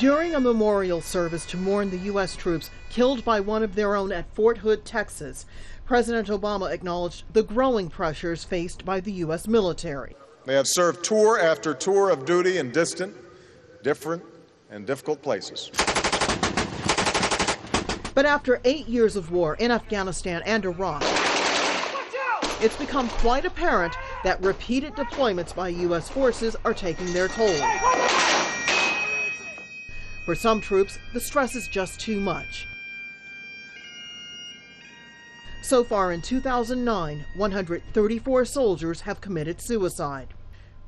During a memorial service to mourn the U.S. troops killed by one of their own at Fort Hood, Texas, President Obama acknowledged the growing pressures faced by the U.S. military. They have served tour after tour of duty in distant, different, and difficult places. But after 8 years of war in Afghanistan and Iraq, it's become quite apparent that repeated deployments by U.S. forces are taking their toll. For some troops, the stress is just too much. So far in 2009, 134 soldiers have committed suicide.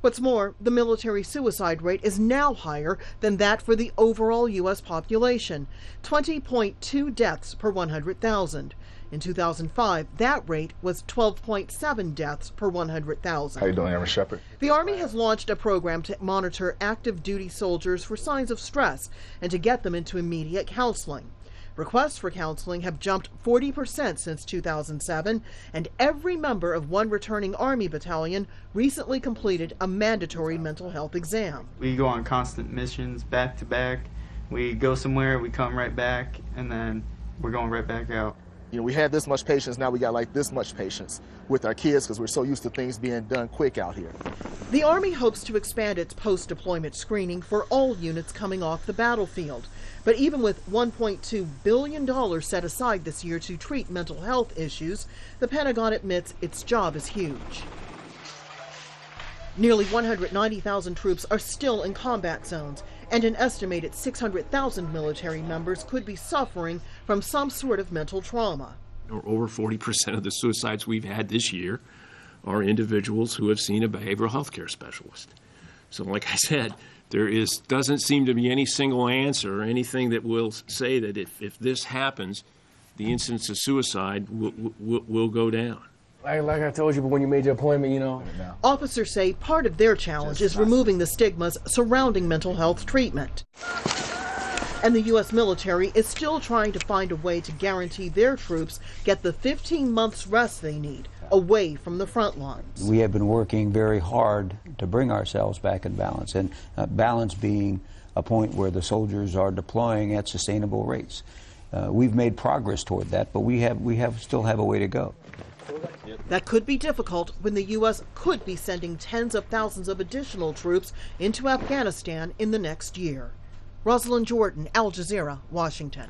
What's more, the military suicide rate is now higher than that for the overall U.S. population, 20.2 deaths per 100,000. In 2005, that rate was 12.7 deaths per 100,000. How you doing, Aaron Shepard? The Army has launched a program to monitor active duty soldiers for signs of stress and to get them into immediate counseling. Requests for counseling have jumped 40% since 2007, and every member of one returning Army battalion recently completed a mandatory mental health exam. We go on constant missions back to back. We go somewhere, we come right back, and then we're going right back out. You know, we had this much patience, now we got like this much patience with our kids because we're so used to things being done quick out here. The Army hopes to expand its post-deployment screening for all units coming off the battlefield. But even with $1.2 billion set aside this year to treat mental health issues, the Pentagon admits its job is huge. Nearly 190,000 troops are still in combat zones, and an estimated 600,000 military members could be suffering from some sort of mental trauma. Over 40% of the suicides we've had this year are individuals who have seen a behavioral health care specialist. So like I said, doesn't seem to be any single answer or anything that will say that if this happens, the incidence of suicide will go down. Like I told you, but when you made your appointment, you know. Officers say part of their challenge is removing the stigmas surrounding mental health treatment. And the U.S. military is still trying to find a way to guarantee their troops get the 15 months rest they need away from the front lines. We have been working very hard to bring ourselves back in balance, and balance being a point where the soldiers are deploying at sustainable rates. We've made progress toward that, but we still have a way to go. That could be difficult when the U.S. could be sending tens of thousands of additional troops into Afghanistan in the next year. Rosiland Jordan, Al Jazeera, Washington.